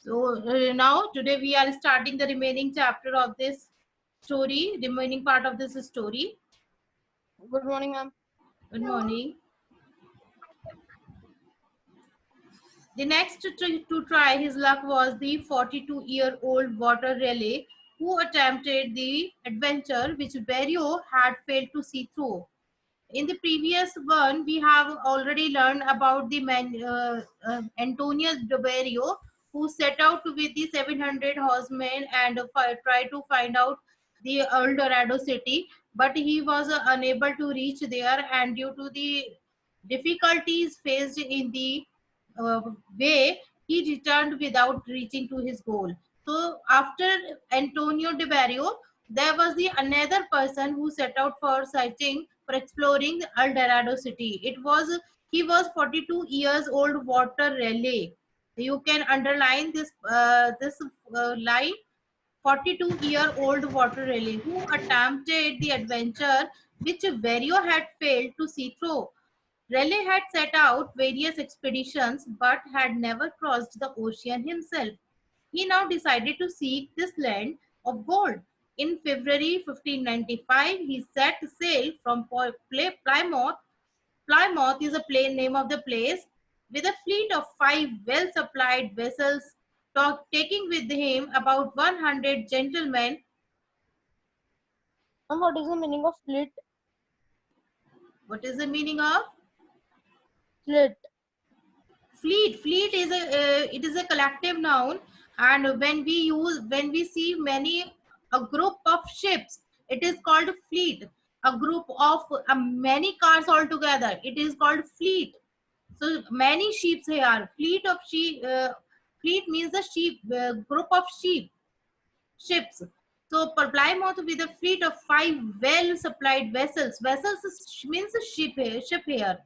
So now today we are starting the remaining chapter of this story, remaining part of this story. Good morning, ma'am. Good morning. The next to try his luck was the 42-year-old water relay who attempted the adventure which Barrio had failed to see through. In the previous one, we have already learned about the Antonio de Barrio, who set out with the 700 horsemen and try to find out the El Dorado city, but he was unable to reach there, and due to the difficulties faced in the uh, way, he returned without reaching to his goal. So after Antonio de Barrio, there was the another person who set out for sighting for exploring the El Dorado city. He was 42 years old water relay. You can underline this line. 42-year-old water relay who attempted the adventure which Verio had failed to see through. Raleigh had set out various expeditions but had never crossed the ocean himself. He now decided to seek this land of gold. In February 1595, he set sail from Plymouth. Plymouth is a plain name of the place, with a fleet of 5 well-supplied vessels, taking with him about 100 gentlemen. Ma'am, what is the meaning of fleet? What is the meaning of Fleet. fleet? Is a collective noun, and when we see a group of ships, it is called fleet. A group of many cars all together, it is called fleet. So many ships here, fleet means a sheep, group of ships. So Plymouth with a fleet of 5 well-supplied vessels. Means a ship here,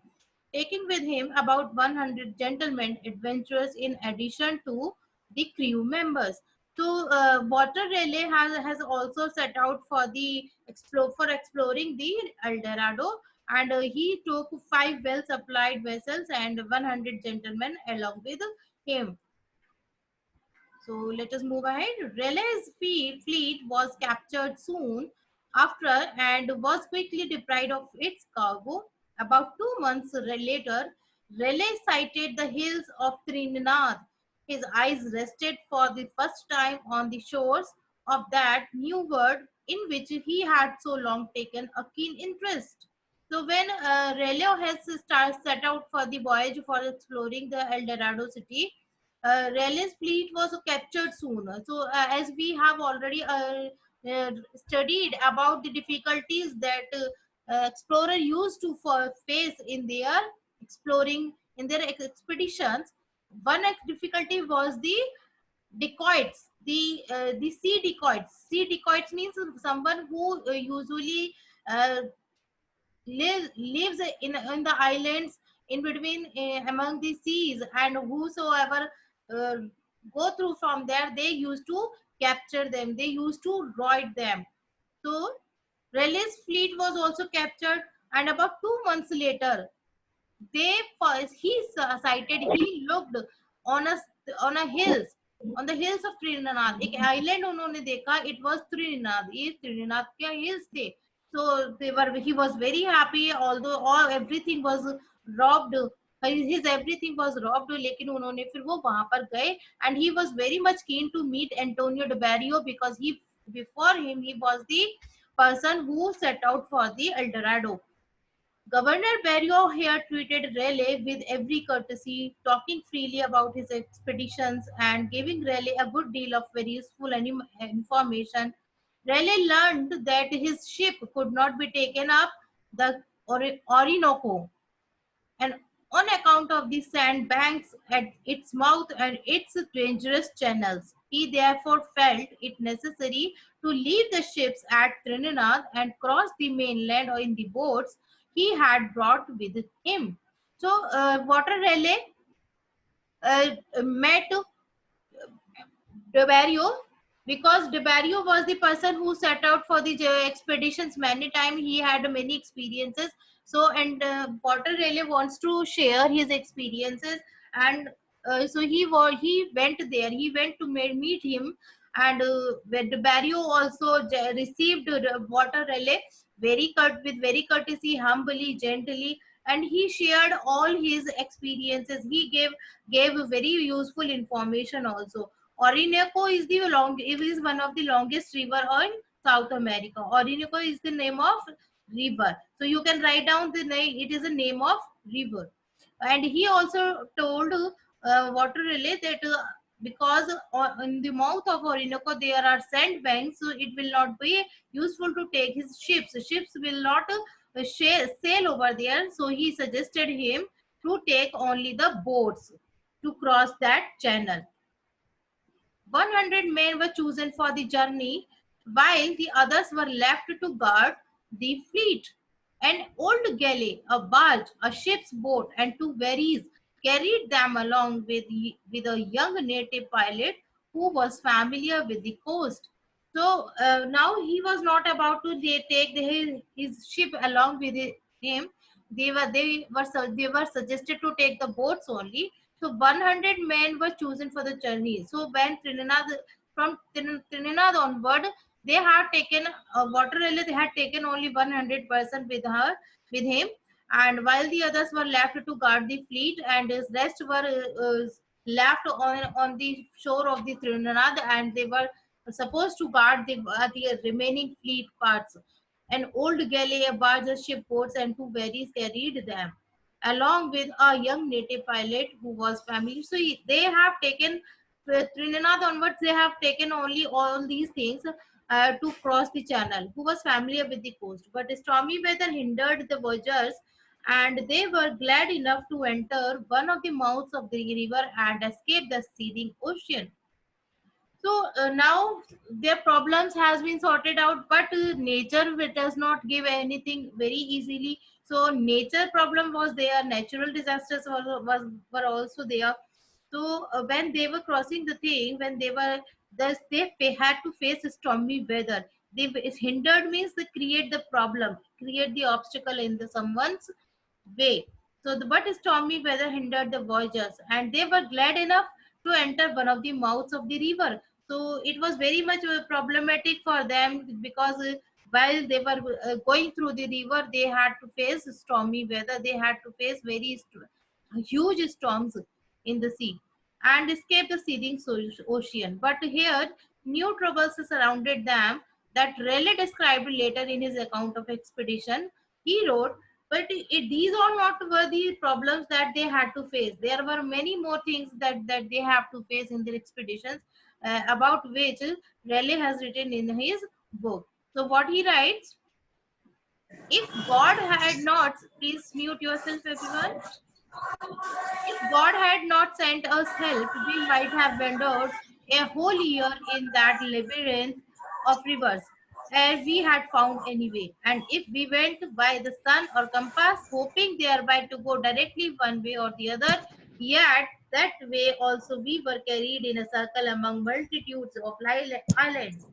taking with him about 100 gentlemen adventurers in addition to the crew members. So Water Relay has also set out for exploring the El Dorado, and he took 5 well-supplied vessels and 100 gentlemen along with him. So let us move ahead. Raleigh's fleet was captured soon after and was quickly deprived of its cargo. About 2 months later, Raleigh sighted the hills of Trinidad. His eyes rested for the first time on the shores of that new world in which he had so long taken a keen interest. So when Raleigh has set out for the voyage for exploring the El Dorado city, Raleigh's fleet was captured soon. So, as we have already studied about the difficulties that explorer used to face in their expeditions, one difficulty was the dacoits, the sea dacoits. Sea dacoits means someone who usually uh, lives in the islands in between, among the seas, and whosoever uh, go through from there, they used to capture them, they used to roid them. So Raleigh's fleet was also captured, and about 2 months later, they sighted, he looked on a on a hills on the hills of Trinidad. एक island उन्होंने देखा, it was Trinidad. ये Trinidad के hills थे. So he was very happy, although everything was robbed. His everything was robbed, लेकिन उन्होंने फिर वो वहां पर गए, and he was very much keen to meet Antonio de Barrio because before him he was the person who set out for the El Dorado. Governor Barrio here treated Raleigh with every courtesy, talking freely about his expeditions and giving Raleigh a good deal of very useful information. Raleigh learned that his ship could not be taken up the Orinoco, and on account of the sandbanks at its mouth and its dangerous channels. He therefore felt it necessary to leave the ships at Trinidad and cross the mainland in the boats he had brought with him. So, Water Relay met De Barrio, because De Barrio was the person who set out for the expeditions many times. He had many experiences. So, and Water Relay wants to share his experiences, and he went there. He went to meet him, and when the Barrio also received the water relay with very courtesy, humbly, gently, and he shared all his experiences. He gave very useful information also. Orinoco is it is one of the longest river in South America. Orinoco is the name of river. So you can write down the name. It is a name of river. And he also told water relay that because in the mouth of Orinoco there are sandbanks, so it will not be useful to take his ships. Ships will not sail over there. So he suggested him to take only the boats to cross that channel. 100 men were chosen for the journey, while the others were left to guard the fleet. An old galley, a barge, a ship's boat, and two wherries carried them along with a young native pilot who was familiar with the coast. So now he was not about to take his ship along with him. They were suggested to take the boats only. So 100 men were chosen for the journey. So when Trinidad onward, they had taken water relay. They had taken only 100% with him, and while the others were left to guard the fleet, and his rest were left on the shore of the Trinidad, and they were supposed to guard the remaining fleet parts. An old galley, a barge, a ship boats, and two wherries carried them, along with a young native pilot who was familiar. So they have taken Trinidad onwards. They have taken only all these things to cross the channel. Who was familiar with the coast, but stormy weather hindered the voyagers, and they were glad enough to enter one of the mouths of the river and escape the seething ocean. So now their problems has been sorted out, but nature does not give anything very easily. So nature problem was there, natural disasters were also there. So when they were crossing the thing, when they were thus they had to face stormy weather. They is hindered means they create the problem, create the obstacle in the someone's way. So the but stormy weather hindered the voyagers, and they were glad enough to enter one of the mouths of the river. So it was very much problematic for them, because while they were going through the river, they had to face stormy weather. They had to face huge storms in the sea and escape the seething ocean. But here, new troubles surrounded them that Raleigh described later in his account of expedition. He wrote, but these are not were the problems that they had to face. There were many more things that they have to face in their expeditions, about which Raleigh has written in his book. So what he writes, if God had not, please mute yourself everyone. If God had not sent us help, we might have wandered a whole year in that labyrinth of rivers, as we had found anyway. And if we went by the sun or compass, hoping thereby to go directly one way or the other, yet that way also we were carried in a circle among multitudes of islands.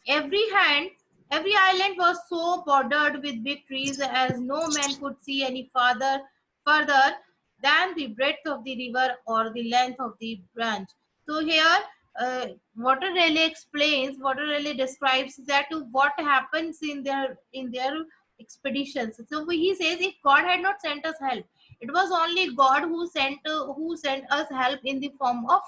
Every hand, every island was so bordered with big trees as no man could see any further than the breadth of the river or the length of the branch. So here, Water Raleigh explains, Water Raleigh describes that what happens in their expeditions. So he says, if God had not sent us help, it was only God who sent us help in the form of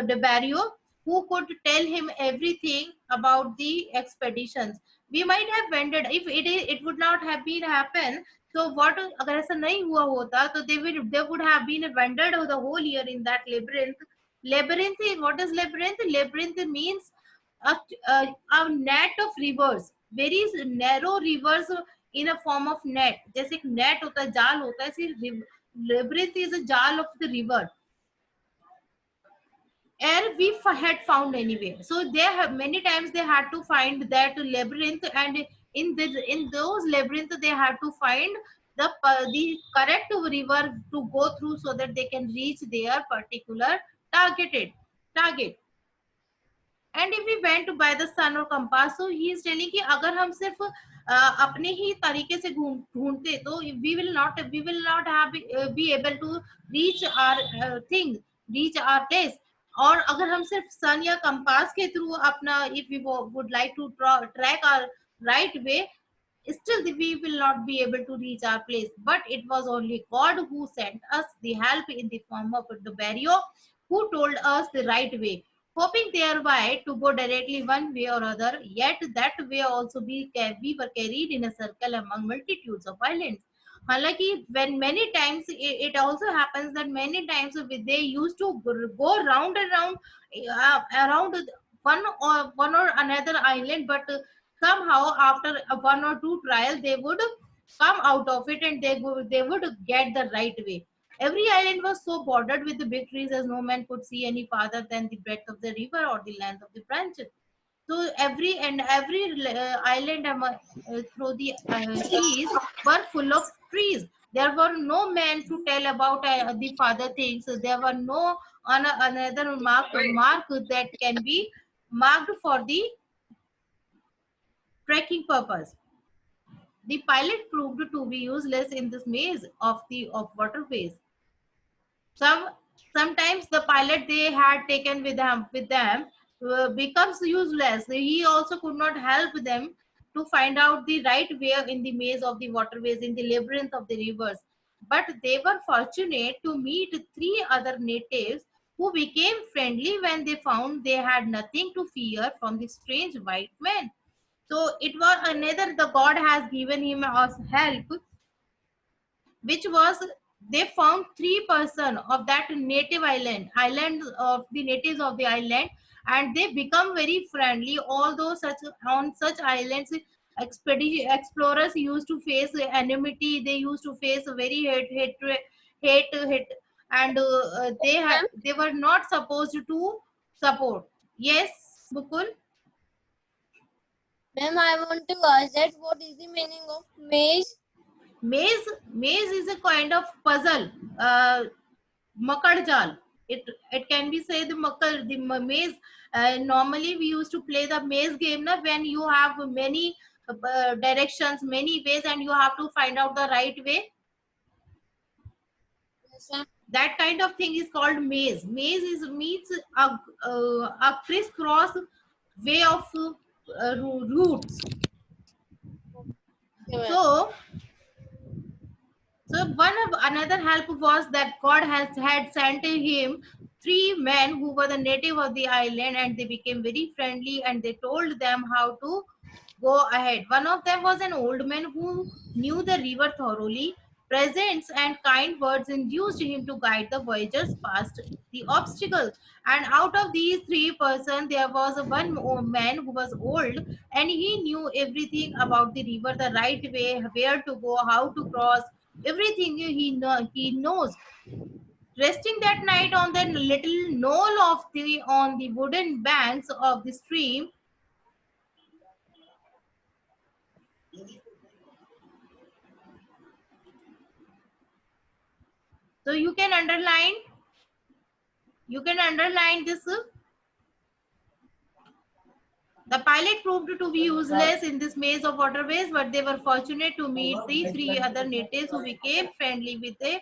the barrier, who could tell him everything about the expeditions. We might have wondered if it would not have been happen. So what अगर ऐसा नहीं हुआ होता, तो they would have been wandered the whole year in that labyrinth. Labyrinth, what is labyrinth? Labyrinth means a, a net of rivers, very narrow rivers in a form of net. जैसे एक net होता है, जाल होता है, ऐसे labyrinth is a जाल of the river, air we had found anyway. So they have many times they had to find that labyrinth, and in those labyrinth they had to find the correct river to go through, so that they can reach their particular target. And if we went by the sun or compass, so he is telling कि अगर हम सिर्फ अपने ही तरीके से ढूंढते तो we will not have be able to reach our thing, reach our place. और अगर हम सिर्फ सन या कंपास के थ्रू अपना if we would like to track our right way, still we will not be able to reach our place. But it was only God who sent us the help in the form of the barrier, who told us the right way, hoping thereby to go directly one way or other. Yet that way also we were carried in a circle among multitudes of islands. Halaki, when many times it also happens that many times they used to go round and round around one or another island, but somehow after one or two trials they would come out of it and they would get the right way. Every island was so bordered with the big trees as no man could see any farther than the breadth of the river or the length of the branches. So every island through the seas were full of trees. There were no men to tell about the further things. There were no another mark that can be marked for the trekking purpose. The pilot proved to be useless in this maze of waterways. Sometimes the pilot they had taken with them becomes useless. He also could not help them to find out the right way in the maze of the waterways, in the labyrinth of the rivers. But they were fortunate to meet three other natives who became friendly when they found they had nothing to fear from the strange white men. So it was another the God has given him us help, which was they found 3% of that native island of the natives of the island, and they become very friendly. Although such on such islands, expedition explorers used to face enmity, they used to face a very hate, and they were not supposed to support. Yes, Bukul. Ma'am, I want to ask that what is the meaning of maze? Maze is a kind of puzzle. Makad it can be say the maze. Normally we used to play the maze game na, when you have many directions, many ways, and you have to find out the right way. Yes, ma'am. That kind of thing is called maze. Maze is means a crisscross way of routes. Okay, ma'am. So one of another help was that God had sent him three men who were the native of the island, and they became very friendly and they told them how to go ahead. One of them was an old man who knew the river thoroughly. Presents and kind words induced him to guide the voyagers past the obstacles. And out of these three persons, there was man who was old, and he knew everything about the river, the right way, where to go, how to cross, everything he knows. Resting that night on the little knoll of the on the wooden banks of the stream. So you can underline this. The pilot proved to be useless in this maze of waterways, but they were fortunate to meet the three other natives who became friendly with them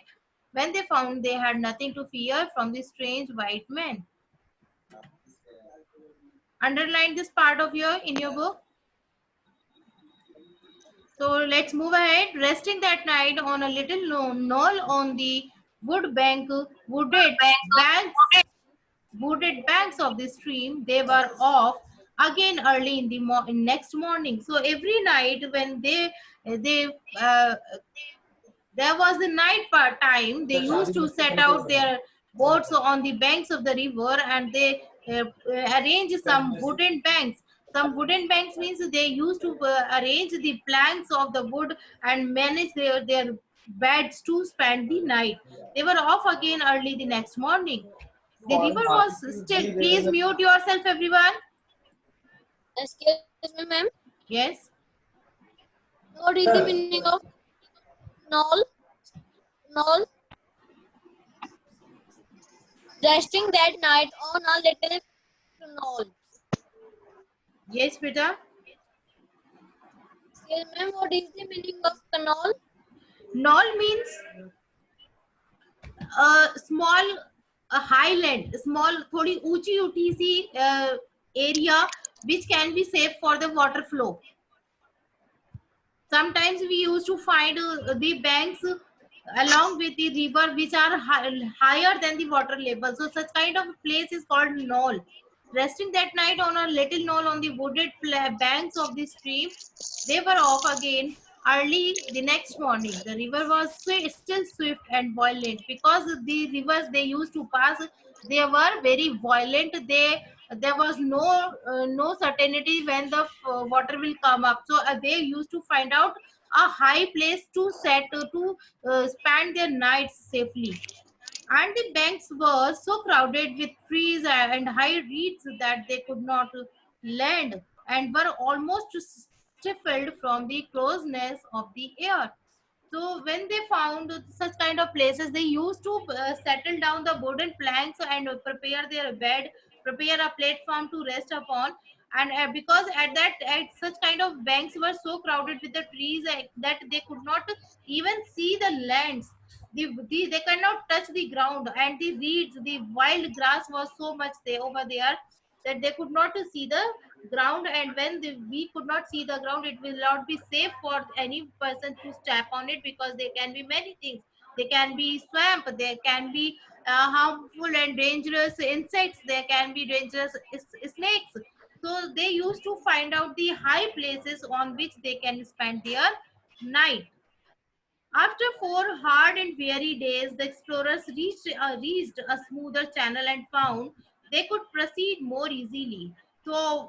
when they found they had nothing to fear from the strange white men. Underline this part of your in your book. So let's move ahead. Resting that night on a little knoll on the wooded banks, wooded banks of the stream, they were off again early in the next morning. So every night when they uh, there was the night part time, they used to set out their boats on the banks of the river, and they arrange some wooden banks. Some wooden banks means they used to arrange the planks of the wood and manage their beds to spend the night. They were off again early the next morning. The river was still. Please mute yourself, everyone. Excuse me, ma'am. Yes. What is the meaning of knoll? Knoll. Resting that night on a little knoll. Yes, beta. Yes, ma'am. What is the meaning of canal? Knoll means a small, a highland, small, थोड़ी ऊंची ऊटी सी area which can be safe for the water flow. Sometimes we used to find the banks along with the river which are higher than the water level. So such kind of place is called knoll. Resting that night on a little knoll on the wooded banks of the stream, they were off again early the next morning. The river was still swift and violent because the rivers they used to pass, they were very violent. There was no certainty when the water will come up. So they used to find out a high place to set to spend their nights safely. And the banks were so crowded with trees and high reeds that they could not land and were almost stifled from the closeness of the air. So when they found such kind of places, they used to settle down the wooden planks and prepare their bed, prepare a platform to rest upon. And because at such kind of banks were so crowded with the trees that they could not even see the lands. They cannot touch the ground, and the reeds, the wild grass was so much there over there that they could not see the ground. And when we could not see the ground, it will not be safe for any person to step on it, because there can be many things. There can be swamp, there can be harmful and dangerous insects, there can be dangerous snakes. So they used to find out the high places on which they can spend their night. After 4 hard and weary days, the explorers reached a smoother channel and found they could proceed more easily. So,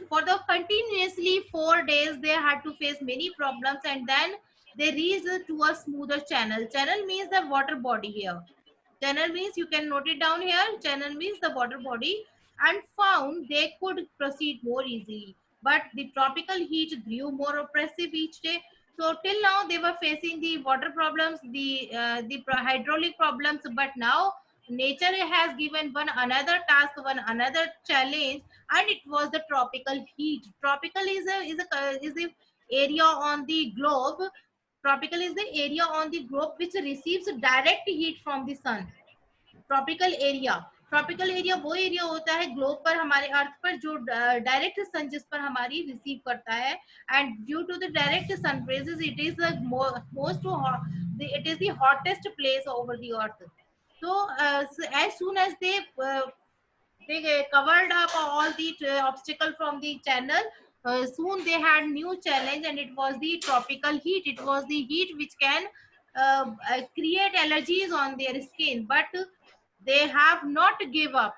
for the continuously 4 days, they had to face many problems, and then they reached to a smoother channel. Channel means the water body here. Channel means, you can note it down here. Channel means the water body, and found they could proceed more easily. But the tropical heat grew more oppressive each day. So till now they were facing the water problems, the hydraulic problems. But now nature has given one another task, one another challenge, and it was the tropical heat. Tropical is the area on the globe. Tropical is the area on the globe which receives direct heat from the sun. Tropical area वो area होता है globe पर, हमारे अर्थ पर, जो direct सन जिस पर हमारी रिसीव करता है. And due to the direct sun rays, it is the most it is the hottest place over the earth. So as soon as they covered up all the obstacle from the channel, soon they had new challenge, and it was the tropical heat. It was the heat which can create allergies on their skin. But they have not give up.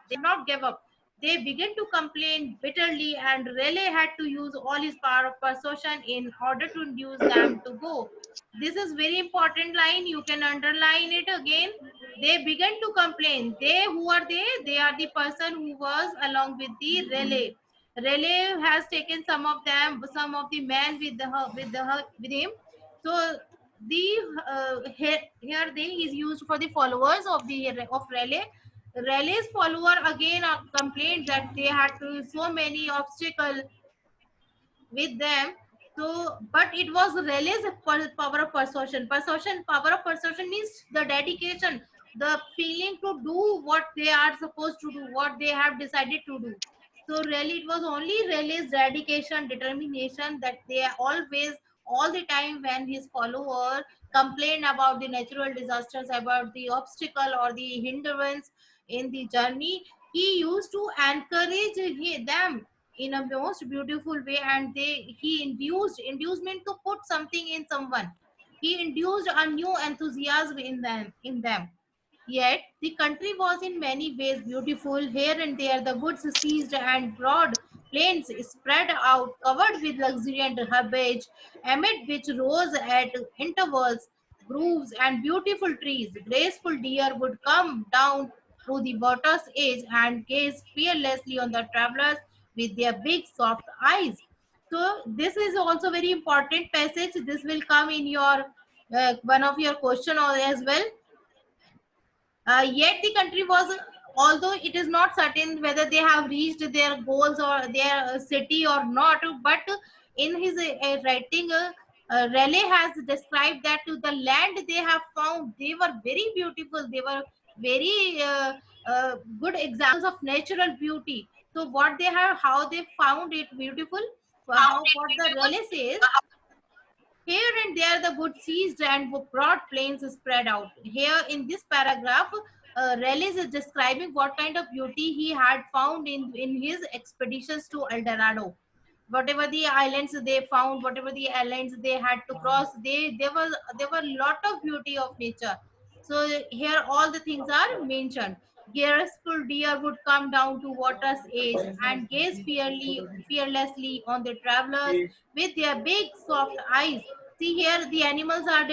They began to complain bitterly, and Raleigh had to use all his power of persuasion in order to induce them to go. This is very important line, you can underline it again. They began to complain. They, who are they? They are the person who was along with the Raleigh. Raleigh has taken some of them, some of the men with him. So the here they is used for the followers of Raleigh. Raleigh's follower again complained that they had to so many obstacles with them. So, but it was Raleigh's power of persuasion. Power of persuasion means the dedication, the feeling to do what they are supposed to do, what they have decided to do. So, really, it was only Raleigh's dedication, determination, that they always, all the time, when his follower complained about the natural disasters, about the obstacle or the hindrance in the journey, he used to encourage them in a most beautiful way. And he induced inducement to put something in someone. He induced a new enthusiasm in them. Yet the country was in many ways beautiful. Here and there the woods ceased, and broad plains spread out, covered with luxuriant herbage, amid which rose at intervals groves and beautiful trees. Graceful deer would come down to the water's edge and gaze fearlessly on the travelers with their big soft eyes. So this is also very important passage. This will come in your one of your question or as well. Yet the country was although it is not certain whether they have reached their goals or their city or not, but in his writing, Raleigh has described that the land they have found, they were very beautiful, they were very good examples of natural beauty. So what they have, how they found it beautiful, how what the Raleigh says, here and there the good seas and broad plains spread out. Here in this paragraph, Raleigh is describing what kind of beauty he had found in his expeditions to El Dorado. Whatever the islands they found, whatever the islands they had to cross, there were a lot of beauty of nature. So here all the things are mentioned. Graceful deer would come down to water's edge and gaze fearlessly on the travelers with their big soft eyes. See here, the animals are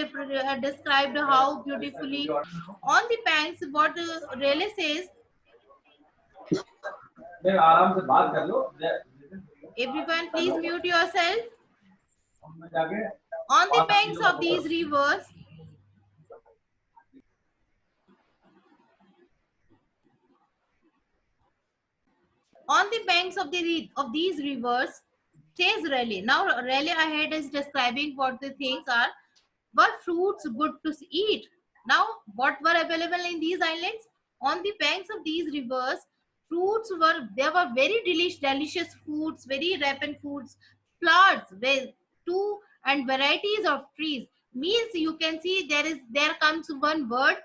described how beautifully on the banks. What Raleigh says, everyone, please mute yourself. On the banks of these rivers, on the banks of these rivers, says Raleigh. Now Raleigh ahead is describing what the things are. Were fruits good to eat? Now, what were available in these islands? On the banks of these rivers, fruits were, there were very delicious foods, very ripened foods, flowers, well, two and varieties of trees. Means you can see there comes one word,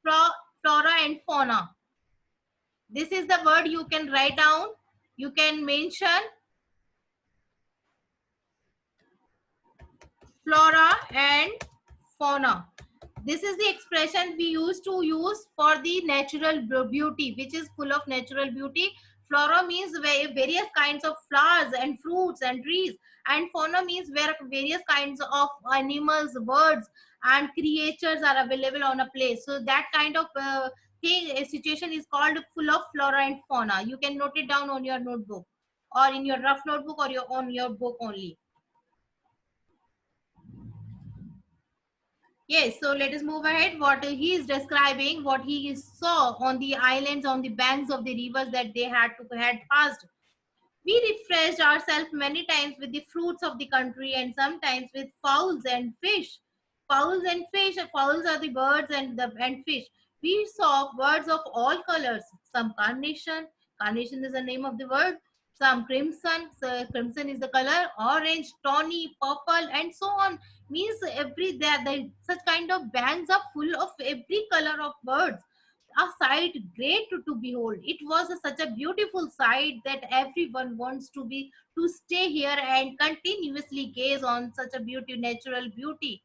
flora and fauna. This is the word you can write down. You can mention flora and fauna. This is the expression we used to use for the natural beauty, which is full of natural beauty. Flora means various kinds of flowers and fruits and trees, and fauna means where various kinds of animals, birds, and creatures are available on a place. So that kind of thing, a situation is called full of flora and fauna. You can note it down on your notebook, or in your rough notebook, or on your book only. Yes, so let us move ahead. What he is describing, what he saw on the islands, on the banks of the rivers that they had passed. We refreshed ourselves many times with the fruits of the country, and sometimes with fowls and fish. Fowls and fish. Fowls are the birds, and fish. We saw birds of all colors. Some carnation. Carnation is the name of the bird. Some crimson. So crimson is the color. Orange, tawny, purple, and so on. Means such kind of banks are full of every color of birds, a sight great to behold. It was such a beautiful sight that everyone wants to stay here and continuously gaze on such a natural beauty.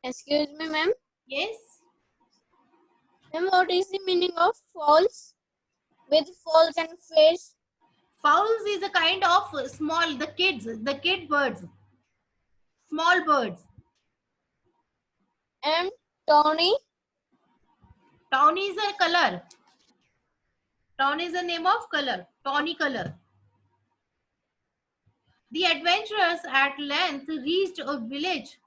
Excuse me, ma'am. Yes. Ma'am, what is the meaning of false? With false and fish. Fowls is a kind of small, the kid birds, small birds. And Tony. Tawny is a color. Tawny is the name of color. Tawny color. The adventurers at length reached a village,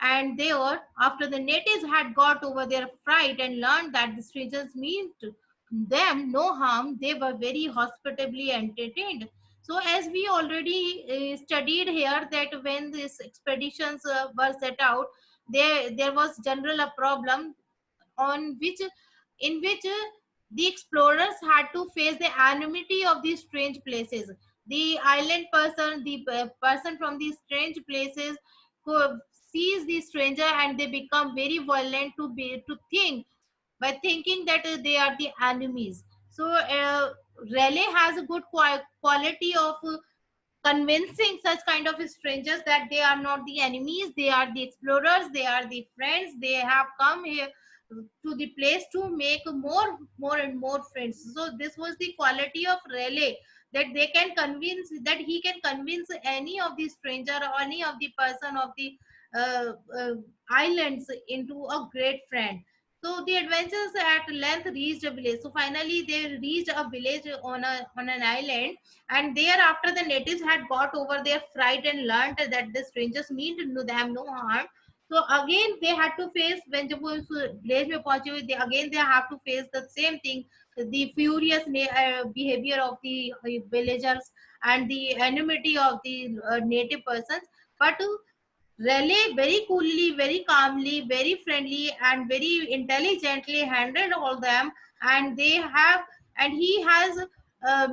and there, after the natives had got over their fright and learned that the strangers meant them no harm, they were very hospitably entertained. So, as we already studied here, that when these expeditions were set out, there was general a problem on which in which the explorers had to face the anonymity of these strange places. The island person, the person from these strange places, who sees the stranger, and they become very violent to think by thinking that they are the enemies. So Raleigh has a good quality of convincing such kind of strangers that they are not the enemies, they are the explorers, they are the friends, they have come here to the place to make more and more friends. So this was the quality of Raleigh, that they can convince, that he can convince any of the stranger or any of the person of the uh, uh, islands into a great friend. So the adventurers at length reached a village. So finally they reached a village on an island, and thereafter the natives had got over their fright and learned that the strangers mean to do them no harm. So again they had to face, when जब वो उस village में पहुंचे हुए, again they have to face the same thing, the furious behavior of the villagers and the enmity of the native persons. But Raleigh very coolly, very calmly, very friendly, and very intelligently handled all them, and they have, and he has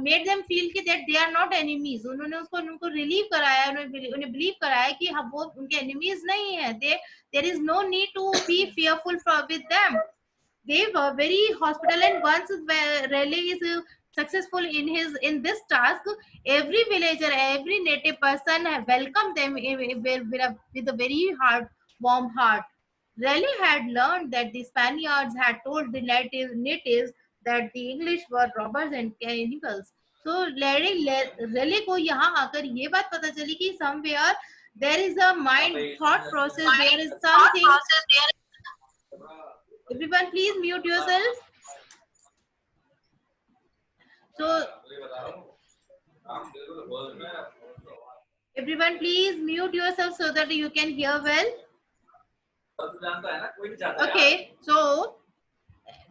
made them feel कि that they are not enemies. उन्होंने उसको उनको relieve कराया, उन्हें believe कराया कि हम वो उनके enemies नहीं है. There is no need to be fearful with them. They were very hospitable, and once Raleigh is successful in this task, every villager, every native person welcomed them with a very warm heart. Raleigh had learned that the Spaniards had told the natives that the English were robbers and cannibals. So Raleigh को यहाँ आकर ये बात पता चली कि somewhere there is a mind thought process, there is something. Everyone please mute yourself. So everyone please mute yourself so that you can hear well. Okay, so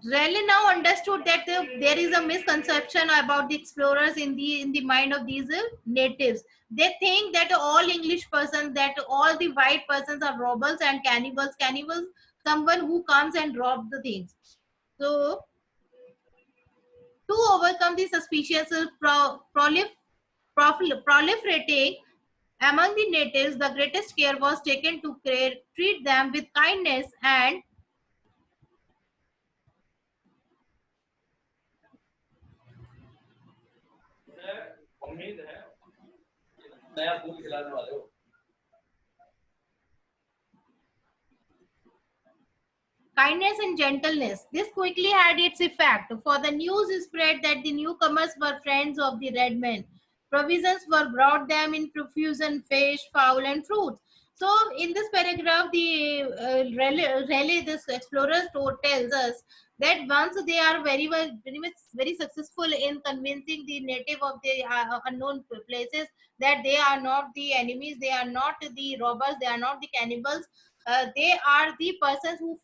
Raleigh now understood that there is a misconception about the explorers in the mind of these natives. They think that all English persons, that all the white persons are robbers and cannibals. Cannibals, someone who comes and robs the things. So to overcome the suspicious proliferating among the natives, the greatest care was taken to treat them with kindness and kindness and gentleness. This quickly had its effect, for the news spread that the newcomers were friends of the red men. Provisions were brought them in profusion, fish, fowl, and fruits. So, in this paragraph, the Raleigh, this explorer tells us that once they are very successful in convincing the native of the unknown places that they are not the enemies, they are not the robbers, they are not the cannibals, they are the persons who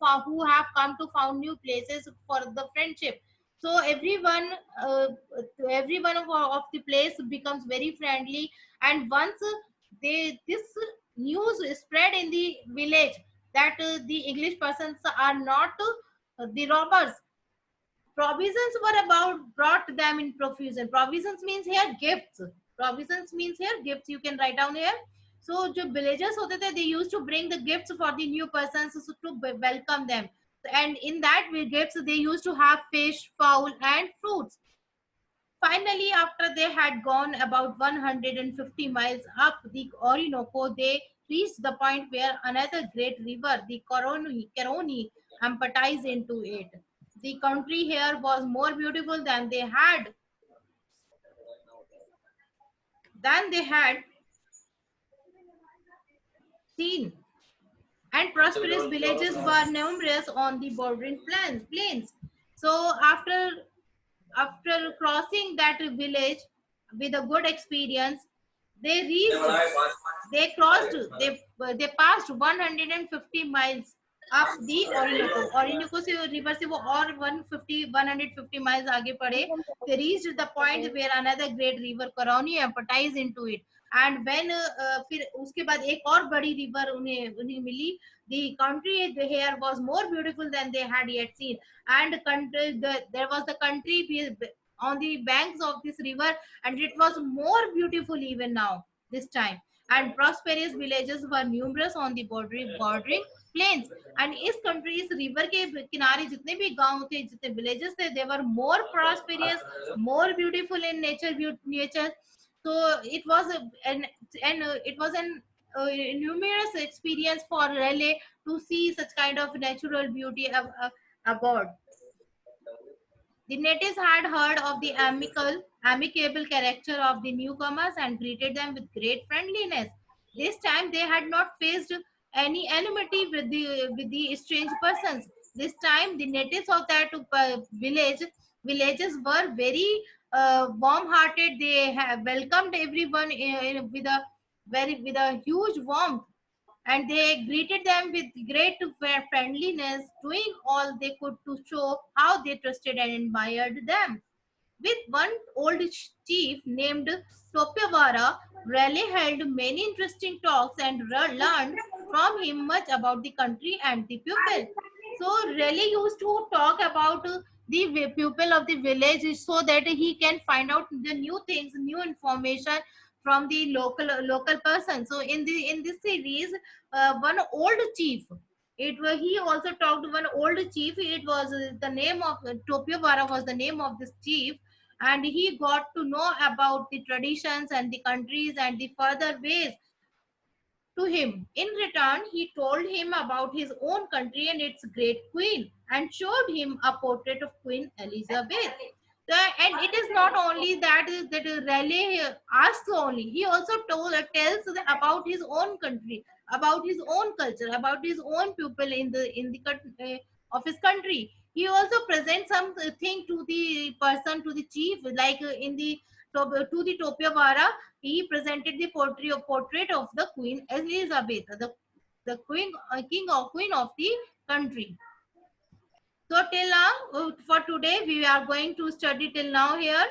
have come to found new places for the friendship. So everyone of the place becomes very friendly, and once this news spread in the village that the English persons are not the robbers, provisions were about brought them in profusion. Provisions means here gifts. Provisions means here gifts. You can write down here. So जो villagers होते थे, they used to bring the gifts for the new persons to welcome them. And in that gifts, they used to have fish, fowl, and fruits. Finally, after they had gone about 150 miles up the Orinoco, they reached the point where another great river, the Caroni, empatized into it. The country here was more beautiful than they had seen, and prosperous villages were numerous on the bordering plains. So after crossing that village with a good experience, they they passed 150 miles up the Orinoco से river से वो और 150 miles आगे पड़े. They reached the point where another great river Caroni empatized into it. And when फिर उसके बाद एक और बड़ी river उन्हें मिली. The country here was more beautiful than they had yet seen, and there was the country on the banks of this river, and it was more beautiful even now this time. And prosperous villages were numerous on the bordering plains. And इस country, इस river के किनारे जितने भी गांव थे, जितने villages थे, they were more prosperous, more beautiful in nature. So it was an numerous experience for Raleigh to see such kind of natural beauty aboard. The natives had heard of the amicable character of the newcomers and greeted them with great friendliness. This time they had not faced any enmity with the strange persons. This time the natives of that villages were very warm-hearted. They have welcomed everyone with a huge warmth, and they greeted them with great friendliness, doing all they could to show how they trusted and admired them. With one old chief named Topiawara, Raleigh held many interesting talks and learned from him much about the country and the people. So Raleigh used to talk about the people of the village so that he can find out the new things, new information from the local person. So in this series, one old chief, he also talked to one old chief. It was the name of Topiawara was the name of this chief, and he got to know about the traditions and the countries and the further ways to him. In return, he told him about his own country and its great queen, and showed him a portrait of Queen Elizabeth. And it is not only that Raleigh asks only. He also tells about his own country, about his own culture, about his own people of his country. He also presents something to the person, to the chief, like to the Topiawara. He presented the portrait of the Queen Elizabeth, the queen of the country. So till now, for today, we are going to study till now here.